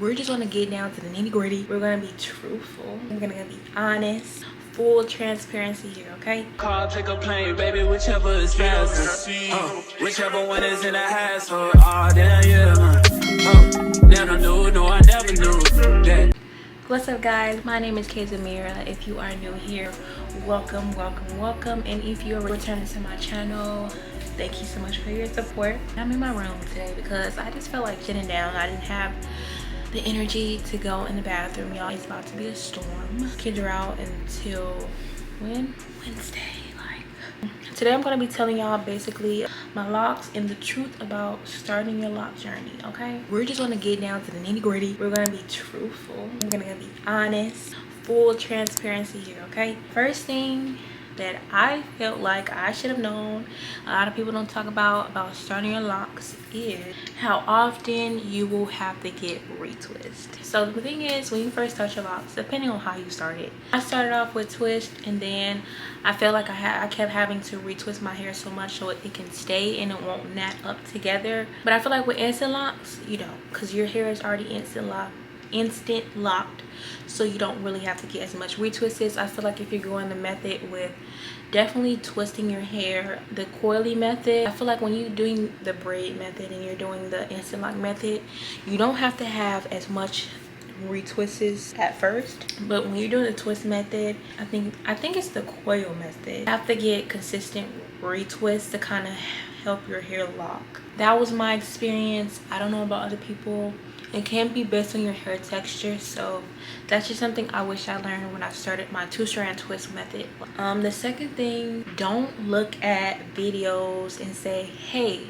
We're just gonna get down to the nitty-gritty. We're gonna be truthful. We're gonna be honest. Full transparency here, okay? Call, take a plane, baby, whichever is faster. Whichever one is in the hassle. Oh, damn, yeah. Never knew, no, I never knew that. What's up, guys? My name is Kazamira. If you are new here, welcome, welcome, welcome. And if you're returning to my channel, thank you so much for your support. I'm in my room today because I just felt like sitting down. I didn't have the energy to go in the bathroom, y'all. It's about to be a storm. Kids are out until when? Wednesday. Today I'm going to be telling y'all basically my locks and the truth about starting your lock journey, okay? We're just going to get down to the nitty-gritty. We're going to be truthful. We're going to be honest. Full transparency here, okay? First thing that I felt like I should have known, a lot of people don't talk about starting your locks, is how often you will have to get retwist. So the thing is, when you first start your locks, depending on how you started, I started off with twist, and then I felt like I kept having to retwist my hair so much so it can stay and it won't knot up together. But I feel like with instant locks, you don't, because your hair is already instant locked, so you don't really have to get as much retwists. I feel like if you're going the method with definitely twisting your hair, the coily method, I feel like when you're doing the braid method and you're doing the instant lock method, you don't have to have as much retwists at first. But when you're doing the twist method, I think it's the coil method, you have to get consistent retwists to kind of help your hair lock. That was my experience. I don't know about other people. It can be based on your hair texture, so that's just something I wish I learned when I started my 2-strand twist method. The second thing, don't look at videos and say, hey,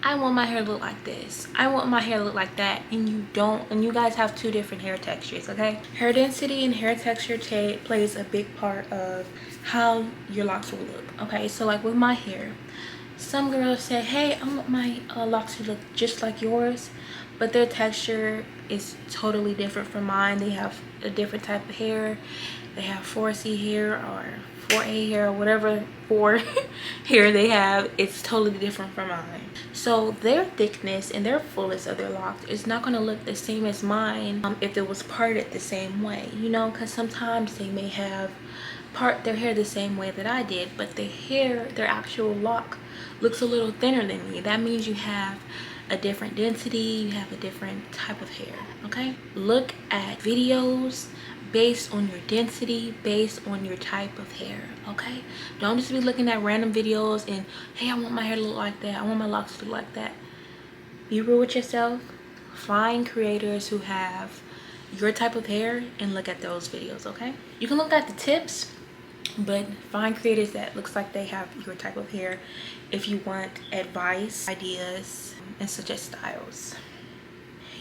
I want my hair to look like this, I want my hair to look like that, and you don't, and you guys have two different hair textures, okay? Hair density and hair texture plays a big part of how your locks will look, okay? So like with my hair, some girls say, hey, I want my locks to look just like yours, but their texture is totally different from mine. They have a different type of hair. They have 4C hair or 4A hair or whatever 4 hair they have. It's totally different from mine. So their thickness and their fullness of their locks is not going to look the same as mine if it was parted the same way, you know, because sometimes they may have part their hair the same way that I did, but their actual lock looks a little thinner than me. That means you have a different density, you have a different type of hair, okay? Look at videos based on your density, based on your type of hair, okay? Don't just be looking at random videos and, hey, I want my hair to look like that, I want my locks to look like that. Be real with yourself. Find creators who have your type of hair and look at those videos, okay? You can look at the tips, but find creators that looks like they have your type of hair if you want advice, ideas, and suggest styles.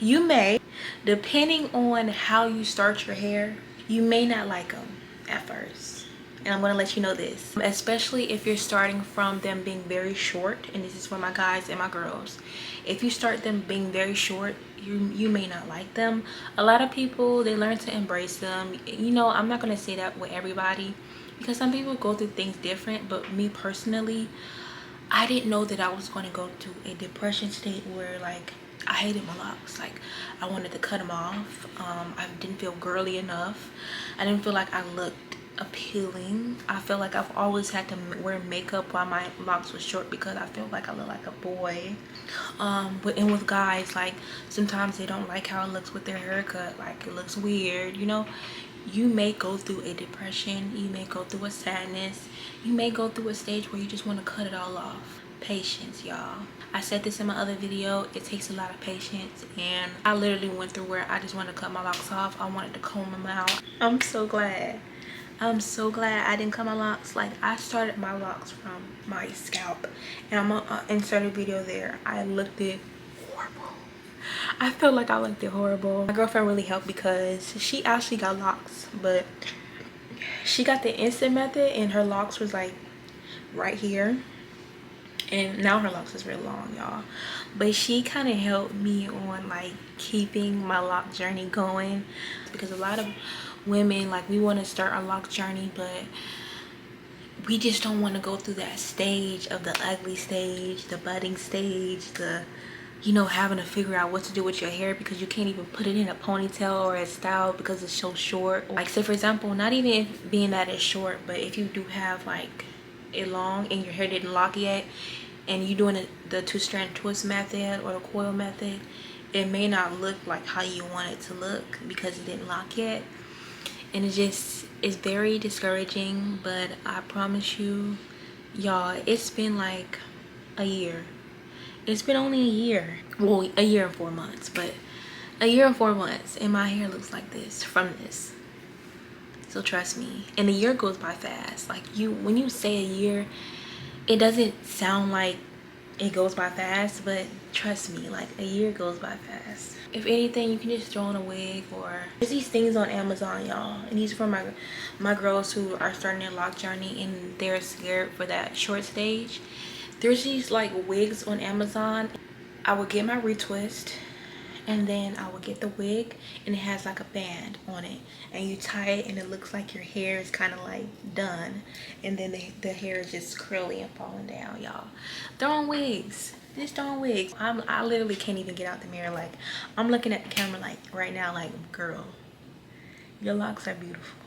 You may, depending on how you start your hair, you may not like them at first, and I'm going to let you know this, especially if you're starting from them being very short, and this is for my guys and my girls. If you start them being very short, you may not like them. A lot of people, they learn to embrace them, you know. I'm not going to say that with everybody because some people go through things different, but me personally, I didn't know that I was going to go through a depression state where like I hated my locks. Like I wanted to cut them off. I didn't feel girly enough. I didn't feel like I looked appealing. I felt like I've always had to wear makeup while my locks were short because I felt like I looked like a boy. And with guys, like sometimes they don't like how it looks with their haircut. Like it looks weird, you know. You may go through a depression, you may go through a sadness, you may go through a stage where you just want to cut it all off. Patience, y'all. I said this in my other video, it takes a lot of patience, and I literally went through where I just wanted to cut my locks off. I wanted to comb them out. I'm so glad I didn't cut my locks. Like I started my locks from my scalp, and I'm gonna insert a video there. I looked it horrible. I feel like I looked it horrible. My girlfriend really helped because she actually got locks, but she got the instant method and her locks was like right here, and now her locks is real long, y'all. But she kind of helped me on like keeping my lock journey going, because a lot of women, like, we want to start our lock journey, but we just don't want to go through that stage of the ugly stage, the budding stage, the you know, having to figure out what to do with your hair because you can't even put it in a ponytail or a style because it's so short. Like, say for example, not even if being that it's short, but if you do have like it long and your hair didn't lock yet and you're doing the 2-strand twist method or the coil method, it may not look like how you want it to look because it didn't lock yet. And it's very discouraging. But I promise you, y'all, it's been like a year. It's been only a year. Well, a year and 4 months, but a year and 4 months and my hair looks like this from this. So trust me. And the year goes by fast. Like, when you say a year, it doesn't sound like it goes by fast, but trust me, like, a year goes by fast. If anything, you can just throw in a wig. Or there's these things on Amazon, y'all, and these are for my girls who are starting their Loc Journey and they're scared for that short stage. There's these like wigs on Amazon. I would get my retwist and then I would get the wig, and it has like a band on it, and you tie it and it looks like your hair is kind of like done, and then the hair is just curly and falling down. Y'all, throwing wigs, just throwing wigs. I literally can't even get out the mirror. Like, I'm looking at the camera like right now, like, girl, your locks are beautiful.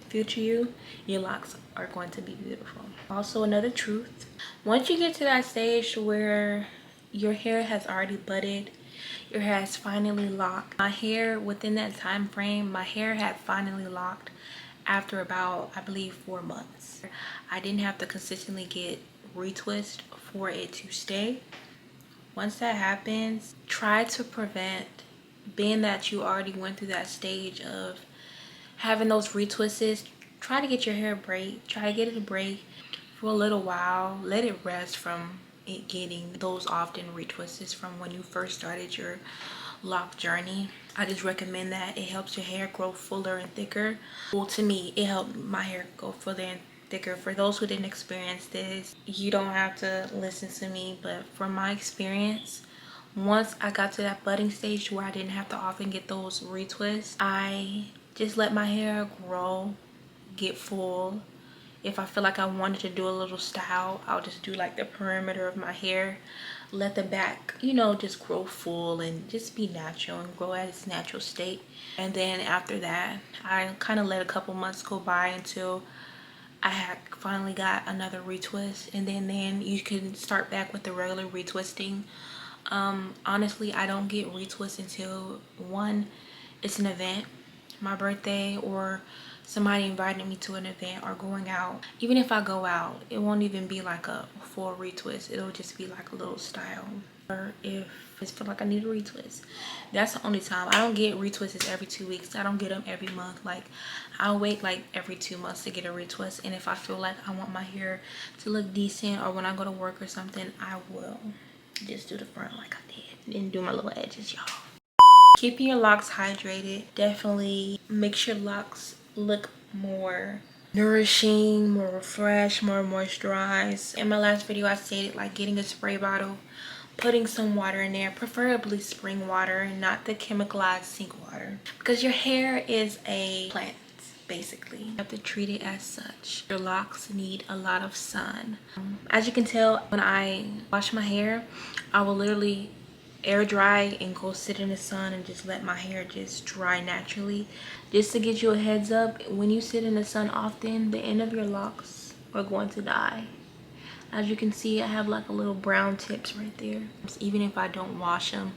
Future you, your locks are going to be beautiful. Also, another truth, once you get to that stage where your hair has already budded, your hair has finally locked. My hair, within that time frame, my hair had finally locked after about, I believe, 4 months. I didn't have to consistently get retwist for it to stay. Once that happens, try to prevent, being that you already went through that stage of having those retwists, try to get your hair break. Try to get it to break for a little while. Let it rest from it getting those often retwists from when you first started your Loc Journey. I just recommend that. It helps your hair grow fuller and thicker. Well, to me, it helped my hair go fuller and thicker. For those who didn't experience this, you don't have to listen to me, but from my experience, once I got to that budding stage where I didn't have to often get those retwists, I just let my hair grow, get full. If I feel like I wanted to do a little style, I'll just do like the perimeter of my hair, let the back, you know, just grow full and just be natural and grow at its natural state. And then after that, I kind of let a couple months go by until I had finally got another retwist, and then you can start back with the regular retwisting. Honestly, I don't get retwist until, one, it's an event, my birthday, or somebody invited me to an event, or going out. Even if I go out, it won't even be like a full retwist. It'll just be like a little style. Or if I feel like I need a retwist, that's the only time. I don't get retwists every 2 weeks. I don't get them every month. Like, I'll wait like every 2 months to get a retwist, and if I feel like I want my hair to look decent, or when I go to work or something, I will just do the front like I did and do my little edges, y'all. Keeping your locks hydrated definitely makes your locks look more nourishing, more refreshed, more moisturized. In my last video, I stated like getting a spray bottle, putting some water in there, preferably spring water, not the chemicalized sink water, because your hair is a plant. Basically, you have to treat it as such. Your locks need a lot of sun. As you can tell, when I wash my hair, I will literally air dry and go sit in the sun and just let my hair just dry naturally. Just to get you a heads up, when you sit in the sun often, the end of your locks are going to die. As you can see, I have like a little brown tips right there. Even if I don't wash them,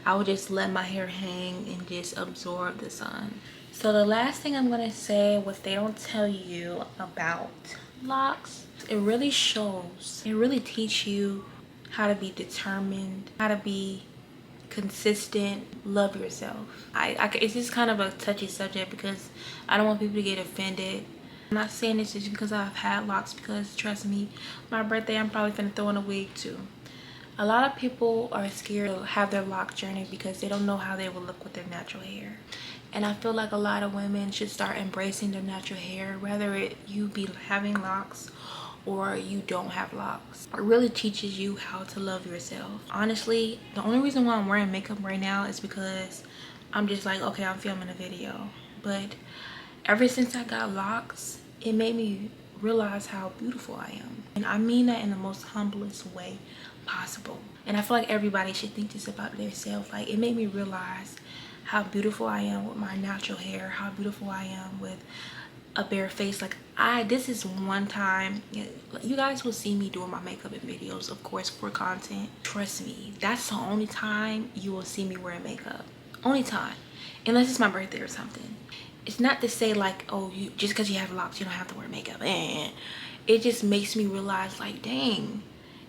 I will just let my hair hang and just absorb the sun. So the last thing I'm gonna say, what they don't tell you about locks, it really shows, it really teaches you how to be determined, how to be consistent, love yourself. It's just kind of a touchy subject because I don't want people to get offended. I'm not saying this just because I've had locks, because trust me, my birthday, I'm probably gonna throw in a wig too. A lot of people are scared to have their Loc Journey because they don't know how they will look with their natural hair. And I feel like a lot of women should start embracing their natural hair, whether you be having locks or you don't have locks. It really teaches you how to love yourself. Honestly, the only reason why I'm wearing makeup right now is because I'm just like, okay, I'm filming a video. But ever since I got locks, it made me realize how beautiful I am. And I mean that in the most humblest way possible. And I feel like everybody should think this about themselves. Like, it made me realize how beautiful I am with my natural hair, how beautiful I am with a bare face. Like, this is one time you guys will see me doing my makeup in videos, of course, for content. Trust me, that's the only time you will see me wearing makeup. Only time, unless it's my birthday or something. It's not to say like, oh, you just because you have locks you don't have to wear makeup. It just makes me realize, like, dang,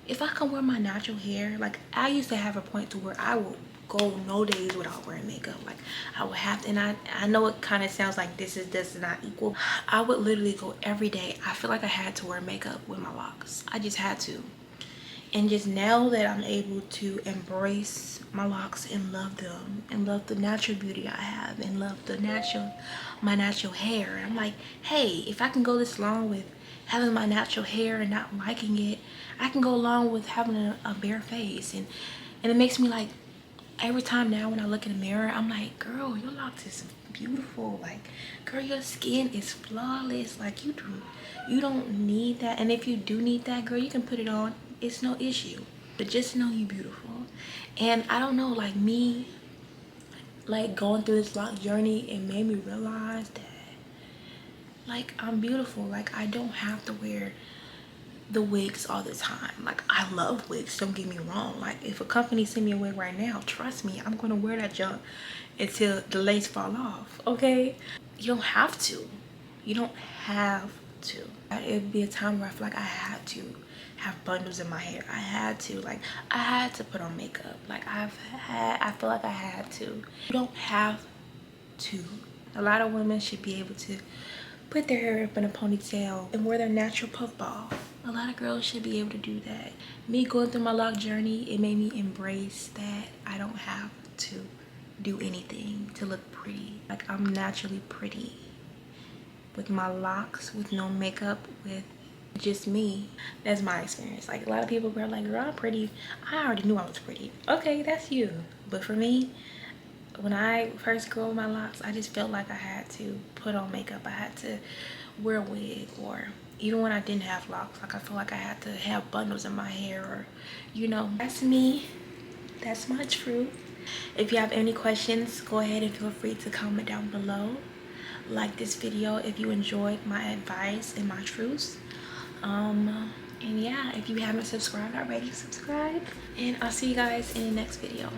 if I can wear my natural hair, like, I used to have a point to where I would go no days without wearing makeup. Like, I would have to, and I know it kind of sounds like this does not equal. I would literally go every day. I feel like I had to wear makeup with my locks. I just had to. And just now that I'm able to embrace my locks and love them and love the natural beauty I have and love my natural hair, I'm like, hey, if I can go this long with having my natural hair and not liking it, I can go along with having a bare face. And it makes me like, every time now when I look in the mirror, I'm like, girl, your locks is beautiful. Like, girl, your skin is flawless. Like, you don't need that. And if you do need that, girl, you can put it on. It's no issue. But just know you beautiful. And I don't know, like, me, like, going through this Loc journey, it made me realize that, like, I'm beautiful. Like, I don't have to wear the wigs all the time. Like, I love wigs, don't get me wrong. Like, if a company send me a wig right now, trust me, I'm gonna wear that junk until the lace fall off. Okay, you don't have to. You don't have to. It'd be a time where I feel like I had to have bundles in my hair. I had to put on makeup. Like, I feel like I had to. You don't have to. A lot of women should be able to put their hair up in a ponytail and wear their natural puffball. A lot of girls should be able to do that. Me going through my Loc journey, it made me embrace that I don't have to do anything to look pretty. Like, I'm naturally pretty with my locks, with no makeup, with just me. That's my experience. Like, a lot of people were like, girl, I'm pretty. I already knew I was pretty. Okay, that's you. But for me, when I first grew my locks, I just felt like I had to put on makeup. I had to wear a wig, or even when I didn't have locks, like, I feel like I had to have bundles in my hair, or, you know. That's me. That's my truth. If you have any questions, go ahead and feel free to comment down below. Like this video if you enjoyed my advice and my truths. And yeah, if you haven't subscribed already, subscribe. And I'll see you guys in the next video.